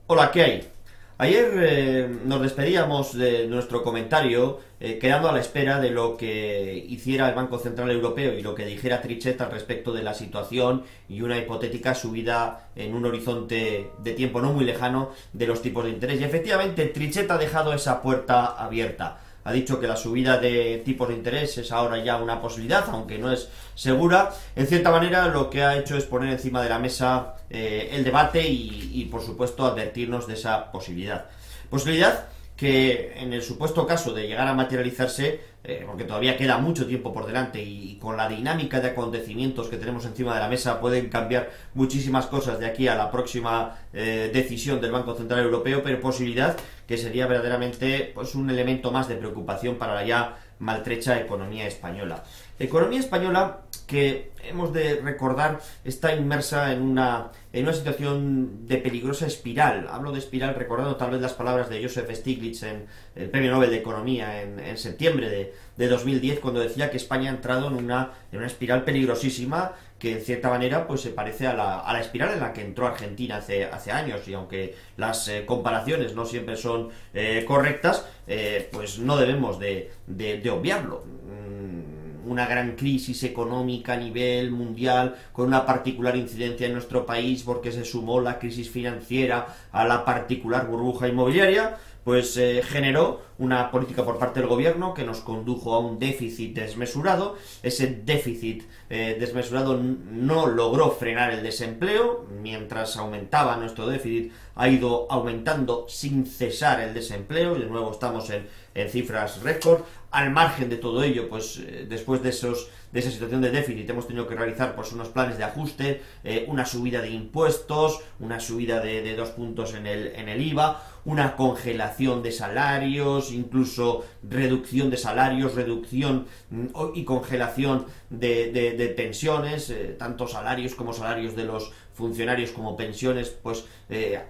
Hola, ¿qué hay? Ayer nos despedíamos de nuestro comentario quedando a la espera de lo que hiciera el Banco Central Europeo y lo que dijera Trichet al respecto de la situación y una hipotética subida en un horizonte de tiempo no muy lejano de los tipos de interés. Y efectivamente Trichet ha dejado esa puerta abierta. Ha dicho que la subida de tipos de interés es ahora ya una posibilidad, aunque no es segura. En cierta manera lo que ha hecho es poner encima de la mesa el debate y, por supuesto, advertirnos de esa posibilidad. Posibilidad que en el supuesto caso de llegar a materializarse, porque todavía queda mucho tiempo por delante y con la dinámica de acontecimientos que tenemos encima de la mesa pueden cambiar muchísimas cosas de aquí a la próxima decisión del Banco Central Europeo, pero posibilidad que sería verdaderamente pues, un elemento más de preocupación para la ya maltrecha economía española. Economía española que hemos de recordar está inmersa en una situación de peligrosa espiral. Hablo de espiral recordando tal vez las palabras de Joseph Stiglitz en el Premio Nobel de Economía en septiembre de 2010, cuando decía que España ha entrado en una espiral peligrosísima que en cierta manera pues se parece a la espiral en la que entró Argentina hace años, y aunque las comparaciones no siempre son correctas, pues no debemos de obviarlo. Una gran crisis económica a nivel mundial con una particular incidencia en nuestro país porque se sumó la crisis financiera a la particular burbuja inmobiliaria, pues generó una política por parte del gobierno que nos condujo a un déficit desmesurado. Ese déficit desmesurado no logró frenar el desempleo. Mientras aumentaba nuestro déficit, ha ido aumentando sin cesar el desempleo y de nuevo estamos en cifras récord. Al margen de todo ello, pues después de esa situación de déficit hemos tenido que realizar pues unos planes de ajuste, una subida de impuestos, una subida de 2 puntos en el IVA, una congelación de salarios, incluso reducción de salarios, reducción y congelación de pensiones, tanto salarios como salarios de los funcionarios como pensiones, pues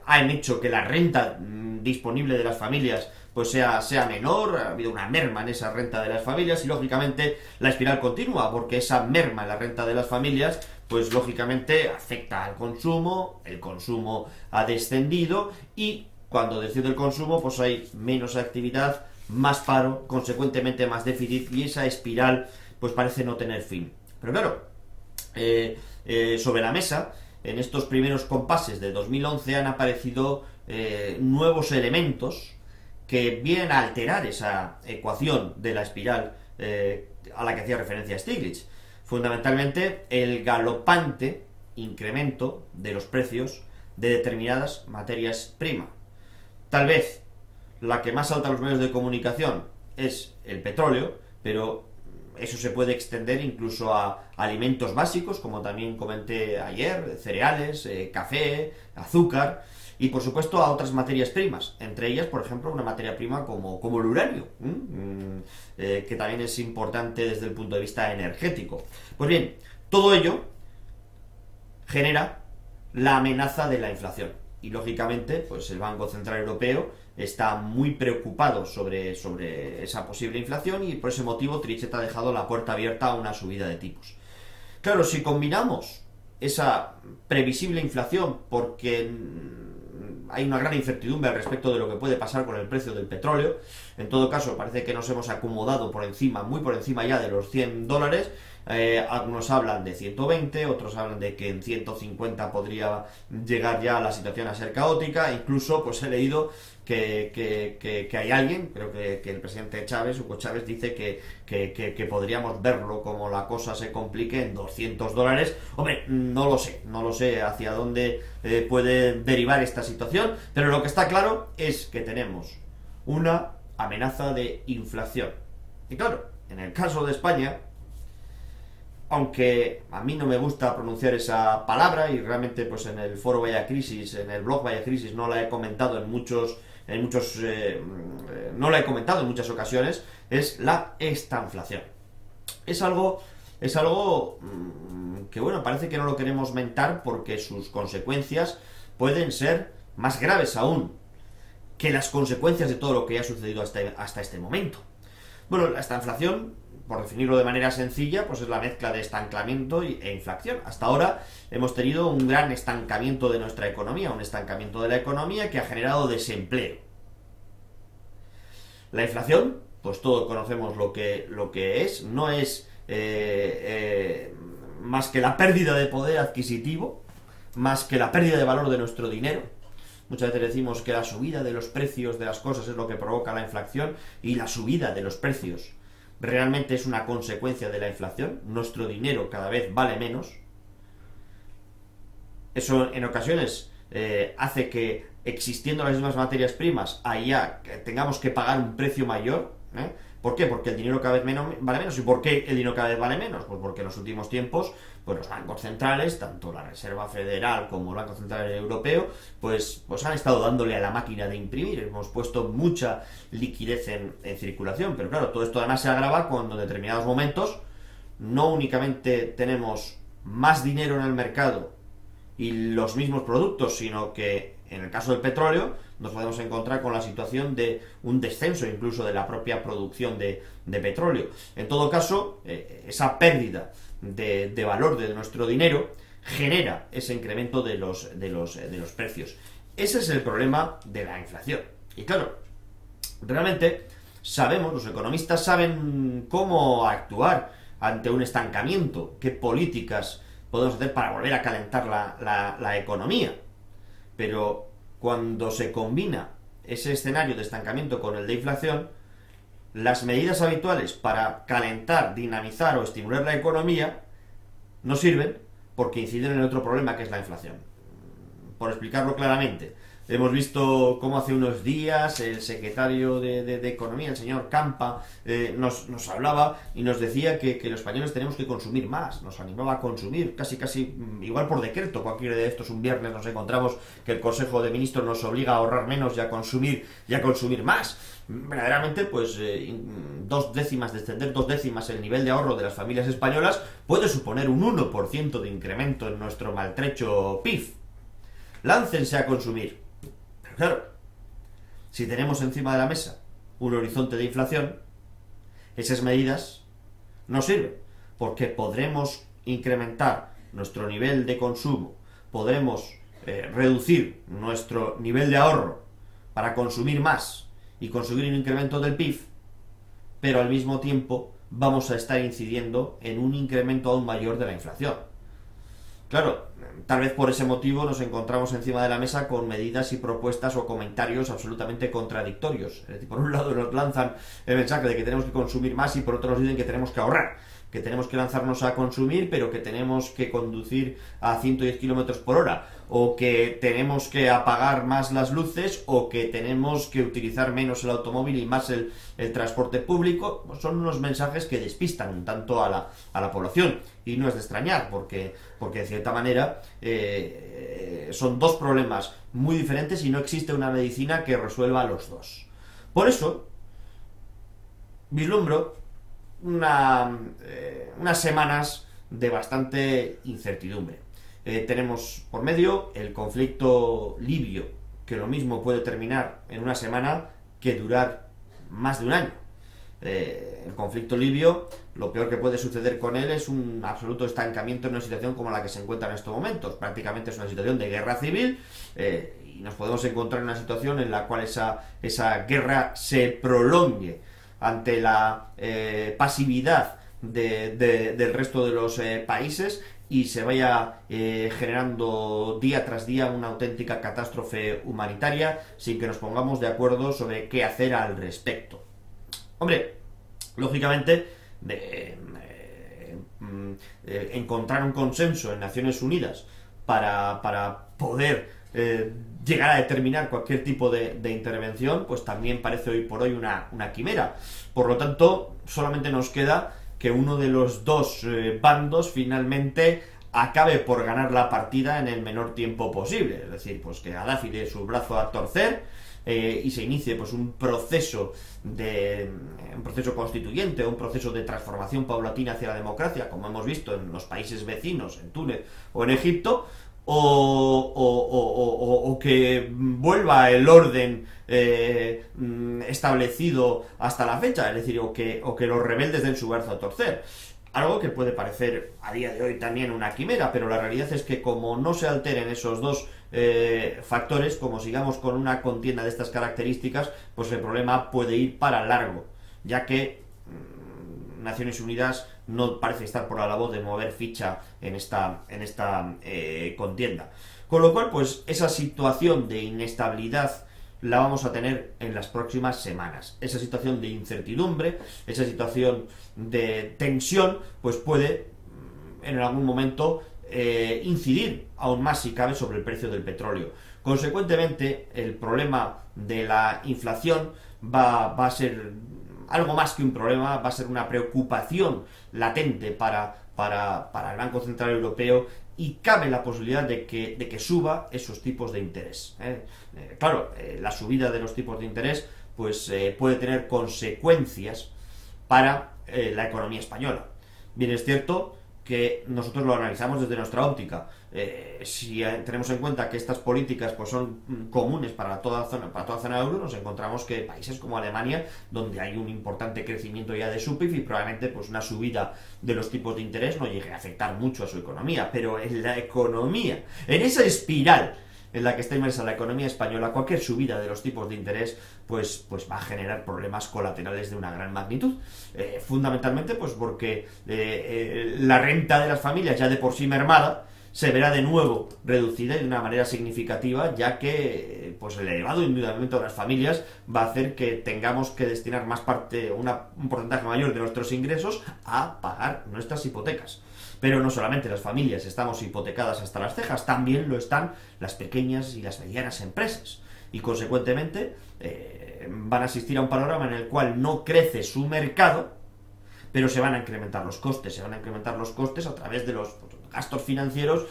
han hecho que la renta disponible de las familias pues sea menor. Ha habido una merma en esa renta de las familias y lógicamente la espiral continúa, porque esa merma en la renta de las familias pues lógicamente afecta al consumo, el consumo ha descendido y cuando desciende el consumo pues hay menos actividad, más paro, consecuentemente más déficit y esa espiral pues parece no tener fin. Pero claro, sobre la mesa en estos primeros compases de 2011 han aparecido nuevos elementos que vienen a alterar esa ecuación de la espiral a la que hacía referencia Stiglitz. Fundamentalmente, el galopante incremento de los precios de determinadas materias primas. Tal vez la que más salta a los medios de comunicación es el petróleo, pero eso se puede extender incluso a alimentos básicos, como también comenté ayer, cereales, café, azúcar, y por supuesto a otras materias primas, entre ellas, por ejemplo, una materia prima como el uranio, que también es importante desde el punto de vista energético. Pues bien, todo ello genera la amenaza de la inflación. Y lógicamente, pues el Banco Central Europeo está muy preocupado sobre esa posible inflación y por ese motivo Trichet ha dejado la puerta abierta a una subida de tipos. Claro, si combinamos esa previsible inflación, porque hay una gran incertidumbre al respecto de lo que puede pasar con el precio del petróleo, en todo caso parece que nos hemos acomodado por encima, muy por encima ya de los $100. Algunos hablan de 120, otros hablan de que en 150 podría llegar ya la situación a ser caótica. Incluso pues he leído que hay alguien, creo que el presidente Chávez, Hugo Chávez, dice que podríamos verlo como la cosa se complique en $200. Hombre, no lo sé hacia dónde puede derivar esta situación, pero lo que está claro es que tenemos una amenaza de inflación. Y claro, en el caso de España, aunque a mí no me gusta pronunciar esa palabra y realmente pues en el foro Vaya Crisis, en el blog Vaya Crisis no la he comentado no la he comentado en muchas ocasiones, es la estanflación. Es algo que bueno, parece que no lo queremos mentar porque sus consecuencias pueden ser más graves aún que las consecuencias de todo lo que ha sucedido hasta este momento. Bueno, esta inflación, por definirlo de manera sencilla, pues es la mezcla de estancamiento e inflación. Hasta ahora hemos tenido un gran estancamiento de nuestra economía, un estancamiento de la economía que ha generado desempleo. La inflación, pues todos conocemos lo que es, no es más que la pérdida de poder adquisitivo, más que la pérdida de valor de nuestro dinero. Muchas veces decimos que la subida de los precios de las cosas es lo que provoca la inflación, y la subida de los precios realmente es una consecuencia de la inflación. Nuestro dinero cada vez vale menos. Eso en ocasiones hace que, existiendo las mismas materias primas, allá tengamos que pagar un precio mayor. ¿Por qué? Porque el dinero cada vez vale menos. ¿Y por qué el dinero cada vez vale menos? Pues porque en los últimos tiempos, pues los bancos centrales, tanto la Reserva Federal como el Banco Central Europeo, pues han estado dándole a la máquina de imprimir. Hemos puesto mucha liquidez en circulación, pero claro, todo esto además se agrava cuando en determinados momentos no únicamente tenemos más dinero en el mercado y los mismos productos, sino que en el caso del petróleo nos podemos encontrar con la situación de un descenso incluso de la propia producción de petróleo. En todo caso, esa pérdida de valor de nuestro dinero genera ese incremento de los precios. Ese es el problema de la inflación. Y claro, realmente sabemos, los economistas saben cómo actuar ante un estancamiento, qué políticas podemos hacer para volver a calentar la economía. Pero cuando se combina ese escenario de estancamiento con el de inflación, las medidas habituales para calentar, dinamizar o estimular la economía no sirven, porque inciden en otro problema, que es la inflación. Por explicarlo claramente, hemos visto cómo hace unos días el secretario de Economía, el señor Campa, nos hablaba y nos decía que los españoles tenemos que consumir más, nos animaba a consumir, casi igual por decreto. Cualquiera de estos, un viernes nos encontramos que el Consejo de Ministros nos obliga a ahorrar menos y a consumir más. Verdaderamente, pues descender 2 décimas el nivel de ahorro de las familias españolas puede suponer un 1% de incremento en nuestro maltrecho PIB. Láncense a consumir. Pero claro, si tenemos encima de la mesa un horizonte de inflación, esas medidas no sirven, porque podremos incrementar nuestro nivel de consumo, podremos reducir nuestro nivel de ahorro para consumir más y conseguir un incremento del PIB, pero al mismo tiempo vamos a estar incidiendo en un incremento aún mayor de la inflación. Claro, tal vez por ese motivo nos encontramos encima de la mesa con medidas y propuestas o comentarios absolutamente contradictorios. Es decir, por un lado nos lanzan el mensaje de que tenemos que consumir más y por otro nos dicen que tenemos que ahorrar, que tenemos que lanzarnos a consumir, pero que tenemos que conducir a 110 km por hora, o que tenemos que apagar más las luces, o que tenemos que utilizar menos el automóvil y más el transporte público. Pues son unos mensajes que despistan un tanto a la población, y no es de extrañar, porque de cierta manera son dos problemas muy diferentes y no existe una medicina que resuelva los dos. Por eso vislumbro unas semanas de bastante incertidumbre. Tenemos por medio el conflicto libio, que lo mismo puede terminar en una semana que durar más de un año. El conflicto libio, lo peor que puede suceder con él es un absoluto estancamiento en una situación como la que se encuentra en estos momentos. Prácticamente es una situación de guerra civil, y nos podemos encontrar en una situación en la cual esa guerra se prolongue ante la pasividad del resto de los países, y se vaya generando día tras día una auténtica catástrofe humanitaria sin que nos pongamos de acuerdo sobre qué hacer al respecto. Hombre, lógicamente, encontrar un consenso en Naciones Unidas para poder llegar a determinar cualquier tipo de intervención, pues también parece hoy por hoy una quimera. Por lo tanto, solamente nos queda que uno de los dos bandos finalmente acabe por ganar la partida en el menor tiempo posible. Es decir, pues que Gaddafi dé su brazo a torcer y se inicie pues un proceso constituyente, un proceso de transformación paulatina hacia la democracia, como hemos visto en los países vecinos, en Túnez o en Egipto, o que vuelva el orden establecido hasta la fecha, es decir, o que los rebeldes den su brazo a torcer. Algo que puede parecer a día de hoy también una quimera, pero la realidad es que como no se alteren esos dos factores, como sigamos con una contienda de estas características, pues el problema puede ir para largo, ya que Naciones Unidas no parece estar por la labor de mover ficha en esta contienda. Con lo cual, pues esa situación de inestabilidad la vamos a tener en las próximas semanas. Esa situación de incertidumbre, esa situación de tensión, pues puede en algún momento incidir aún más, si cabe, sobre el precio del petróleo. Consecuentemente, el problema de la inflación va a ser algo más que un problema, va a ser una preocupación latente para el Banco Central Europeo, y cabe la posibilidad de que suba esos tipos de interés. Claro, la subida de los tipos de interés pues puede tener consecuencias para la economía española. Bien, es cierto que nosotros lo analizamos desde nuestra óptica. Si tenemos en cuenta que estas políticas pues son comunes para toda zona euro, nos encontramos que países como Alemania, donde hay un importante crecimiento ya de su PIB y probablemente pues una subida de los tipos de interés no llegue a afectar mucho a su economía, pero en la economía, en esa espiral en la que está inmersa la economía española, cualquier subida de los tipos de interés pues va a generar problemas colaterales de una gran magnitud. Fundamentalmente pues porque la renta de las familias, ya de por sí mermada, se verá de nuevo reducida de una manera significativa, ya que pues el elevado endeudamiento de las familias va a hacer que tengamos que destinar más parte, un porcentaje mayor de nuestros ingresos a pagar nuestras hipotecas. Pero no solamente las familias estamos hipotecadas hasta las cejas, también lo están las pequeñas y las medianas empresas. Y consecuentemente van a asistir a un panorama en el cual no crece su mercado, pero se van a incrementar los costes. Se van a incrementar los costes a través de los gastos financieros,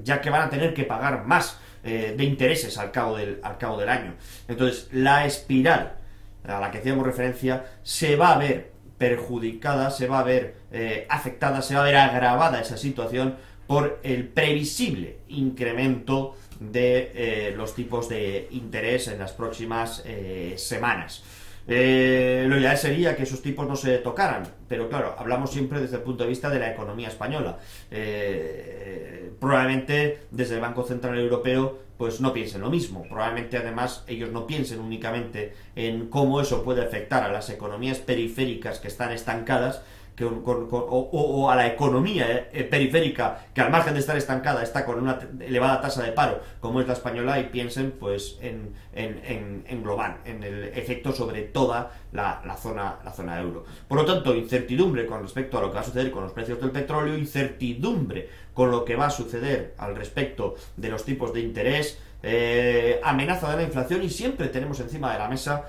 ya que van a tener que pagar más de intereses al cabo del año. Entonces, la espiral a la que hacíamos referencia se va a ver perjudicada, se va a ver afectada, se va a ver agravada esa situación por el previsible incremento de los tipos de interés en las próximas semanas. Lo ideal sería que esos tipos no se tocaran, pero claro, hablamos siempre desde el punto de vista de la economía española. Probablemente desde el Banco Central Europeo pues no piensen lo mismo. Probablemente además ellos no piensen únicamente en cómo eso puede afectar a las economías periféricas que están estancadas, o a la economía periférica que al margen de estar estancada está con una elevada tasa de paro como es la española, y piensen pues en global, en el efecto sobre toda la zona euro. Por lo tanto, incertidumbre con respecto a lo que va a suceder con los precios del petróleo, incertidumbre con lo que va a suceder al respecto de los tipos de interés, amenaza de la inflación, y siempre tenemos encima de la mesa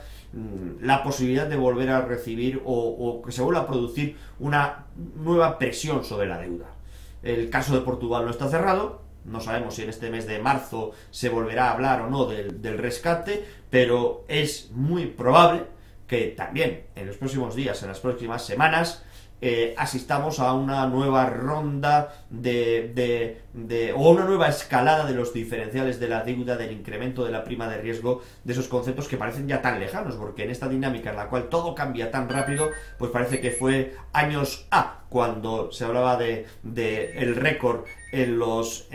la posibilidad de volver a recibir o que se vuelva a producir una nueva presión sobre la deuda. El caso de Portugal no está cerrado, no sabemos si en este mes de marzo se volverá a hablar o no del rescate, pero es muy probable que también en los próximos días, en las próximas semanas, asistamos a una nueva ronda o una nueva escalada de los diferenciales de la deuda, del incremento de la prima de riesgo, de esos conceptos que parecen ya tan lejanos, porque en esta dinámica en la cual todo cambia tan rápido, pues parece que fue años cuando se hablaba de el récord en los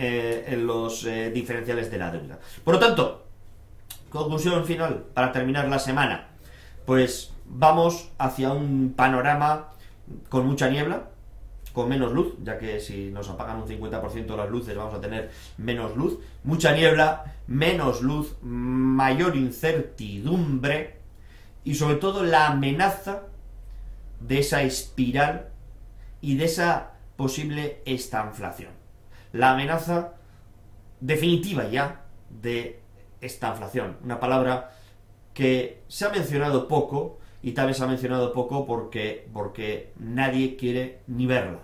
diferenciales de la deuda. Por lo tanto, conclusión final para terminar la semana, pues vamos hacia un panorama con mucha niebla, con menos luz, ya que si nos apagan un 50% las luces vamos a tener menos luz, mucha niebla, menos luz, mayor incertidumbre y sobre todo la amenaza de esa espiral y de esa posible estanflación. La amenaza definitiva ya de estanflación, una palabra que se ha mencionado poco, y tal vez se ha mencionado poco porque nadie quiere ni verla.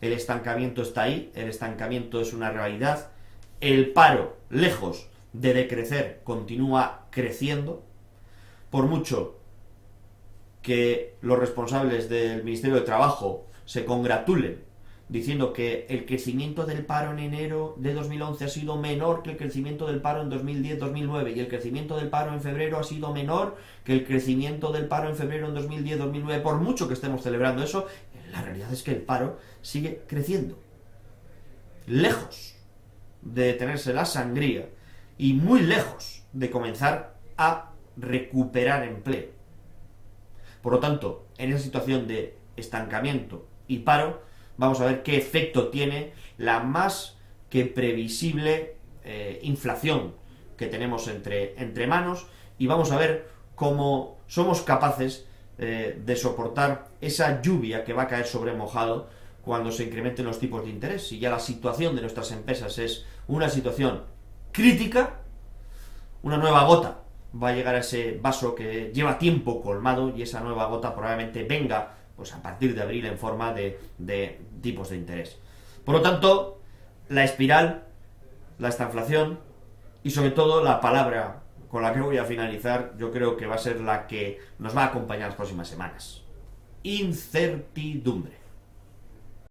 El estancamiento está ahí, el estancamiento es una realidad, el paro, lejos de decrecer, continúa creciendo, por mucho que los responsables del Ministerio de Trabajo se congratulen diciendo que el crecimiento del paro en enero de 2011 ha sido menor que el crecimiento del paro en 2010-2009 y el crecimiento del paro en febrero ha sido menor que el crecimiento del paro en febrero en 2010-2009, por mucho que estemos celebrando eso, la realidad es que el paro sigue creciendo. Lejos de detenerse la sangría y muy lejos de comenzar a recuperar empleo. Por lo tanto, en esa situación de estancamiento y paro, vamos a ver qué efecto tiene la más que previsible inflación que tenemos entre manos, y vamos a ver cómo somos capaces de soportar esa lluvia que va a caer sobre mojado cuando se incrementen los tipos de interés. Si ya la situación de nuestras empresas es una situación crítica, una nueva gota va a llegar a ese vaso que lleva tiempo colmado, y esa nueva gota probablemente venga pues a partir de abril en forma de tipos de interés. Por lo tanto, la espiral, la estanflación y sobre todo la palabra con la que voy a finalizar, yo creo que va a ser la que nos va a acompañar las próximas semanas: incertidumbre.